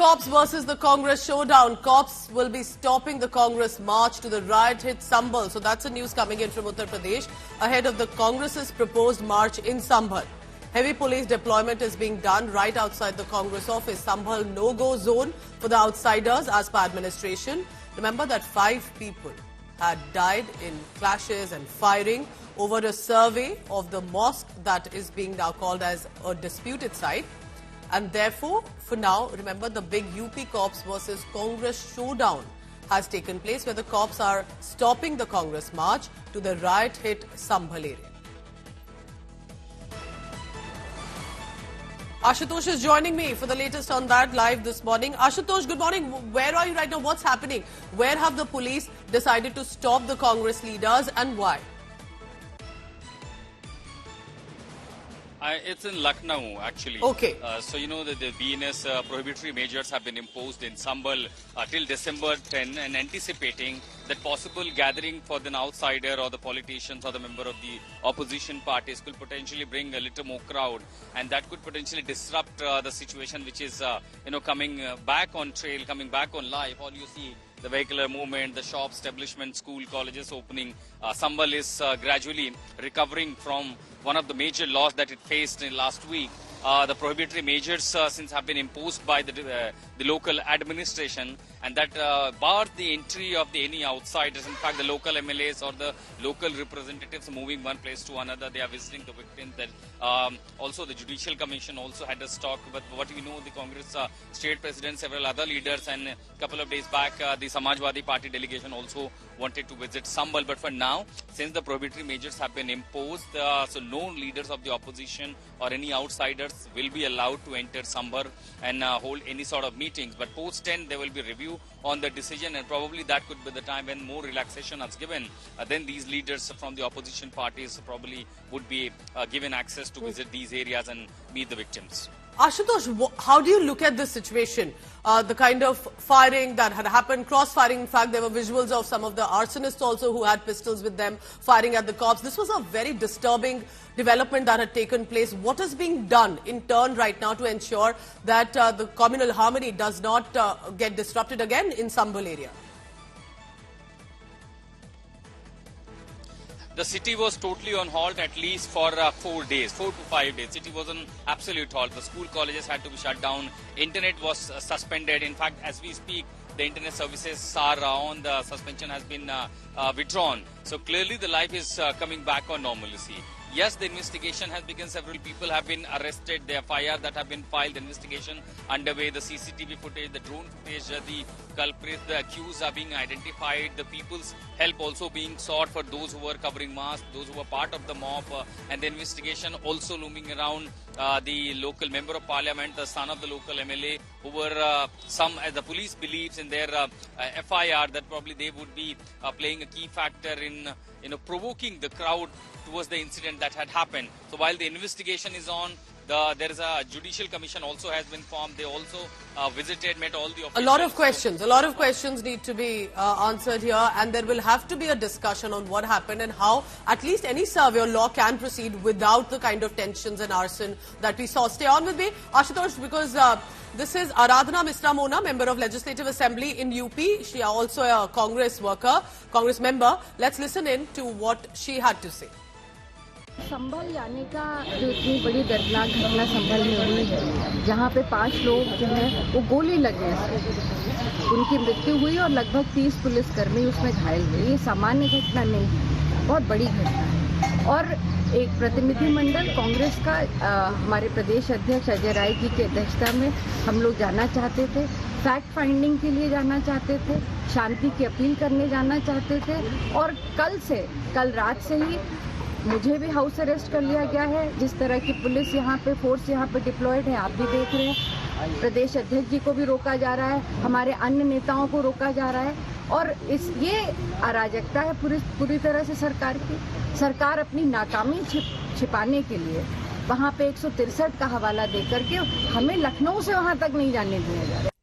cops versus the Congress showdown. Cops will be stopping the Congress march to the riot-hit Sambhal. So that's the news coming in from Uttar Pradesh ahead of the Congress's proposed march in Sambhal. Heavy police deployment is being done right outside the Congress office. Sambhal no-go zone for the outsiders as per administration. Remember that 5 people had died in clashes and firing over a survey of the mosque that is being now called as a disputed site. And therefore, for now, remember the big UP cops versus Congress showdown has taken place where the cops are stopping the Congress march to the riot-hit Sambhal area. Ashutosh is joining me for the latest on that live this morning. Ashutosh, good morning. Where are you right now? What's happening? Where have the police decided to stop the Congress leaders and why? It's in Lucknow, actually. Okay. So, you know that the BNS prohibitory measures have been imposed in Sambhal till December 10 and anticipating that possible gathering for the outsider or the politicians or the member of the opposition parties could potentially bring a little more crowd, and that could potentially disrupt the situation which is, coming back on trail, coming back on life. All you see, the vehicular movement, the shops, establishments, school, colleges opening. Sambhal is gradually recovering from one of the major loss that it faced in last week. The prohibitory measures since have been imposed by the local administration, and that bars the entry of any outsiders. In fact, the local MLAs or the local representatives moving one place to another, they are visiting the victims. That also the Judicial Commission also had a stock. But what we know, the Congress state president, several other leaders, and a couple of days back, the Samajwadi Party delegation also wanted to visit Sambhal. But for now, since the prohibitory measures have been imposed, so no leaders of the opposition or any outsiders will be allowed to enter Sambhal and hold any sort of meetings. But post 10, there will be review on the decision, and probably that could be the time when more relaxation is given. Then these leaders from the opposition parties probably would be given access to visit these areas and meet the victims. Ashutosh, how do you look at this situation? The kind of firing that had happened, cross-firing. In fact, there were visuals of some of the arsonists also who had pistols with them firing at the cops. This was a very disturbing development that had taken place. What is being done in turn right now to ensure that the communal harmony does not get disrupted again in Sambhal area? The city was totally on halt at least for 4 days, 4 to 5 days. City was on absolute halt. The school colleges had to be shut down. Internet was suspended. In fact, as we speak, the internet services are on. The suspension has been withdrawn. So clearly the life is coming back on normalcy. Yes, the investigation has begun. Several people have been arrested. There are FIR that have been filed. The investigation underway. The CCTV footage, the drone footage, the culprits, the accused are being identified. The people's help also being sought for those who were covering masks, those who were part of the mob, and the investigation also looming around the local member of parliament, the son of the local MLA, who were as the police believes in their FIR that probably they would be playing a key factor in provoking the crowd towards the incident that had happened. So while the investigation is on, there is a Judicial Commission also has been formed. They also visited, met all the officials. A lot of questions need to be answered here, and there will have to be a discussion on what happened and how at least any survey or law can proceed without the kind of tensions and arson that we saw. Stay on with me, Ashutosh, because this is Aradhana Misra Mona, member of Legislative Assembly in UP. She is also a Congress worker, Congress member. Let's listen in to what she had to say. संभल जाने का जो इतनी बड़ी दर्दनाक घटना संभल में हुई है, जहाँ पे 5 लोग जो हैं वो गोली लगने से उनकी मृत्यु हुई और लगभग 30 पुलिसकर्मी उसमें घायल हुए। ये सामान्य घटना नहीं है, बहुत बड़ी घटना है। और एक प्रतिनिधिमंडल कांग्रेस का हमारे प्रदेश अध्यक्ष अजय राय जी की अध्यक्षता में हम लोग जाना चाहते थे, फैक्ट फाइंडिंग के लिए जाना चाहते थे, शांति की अपील करने जाना चाहते थे। और कल रात से ही मुझे भी हाउस अरेस्ट कर लिया गया है। जिस तरह की पुलिस यहाँ पे फोर्स यहाँ पे डिप्लॉयड है, आप भी देख रहे हैं। प्रदेश अध्यक्ष जी को भी रोका जा रहा है, हमारे अन्य नेताओं को रोका जा रहा है, और ये अराजकता है पूरी तरह से सरकार की। सरकार अपनी नाकामी छिपाने के लिए वहाँ पे 163 का हवाला दे करके हमें लखनऊ से वहाँ तक नहीं जाने दिया जा रहा है।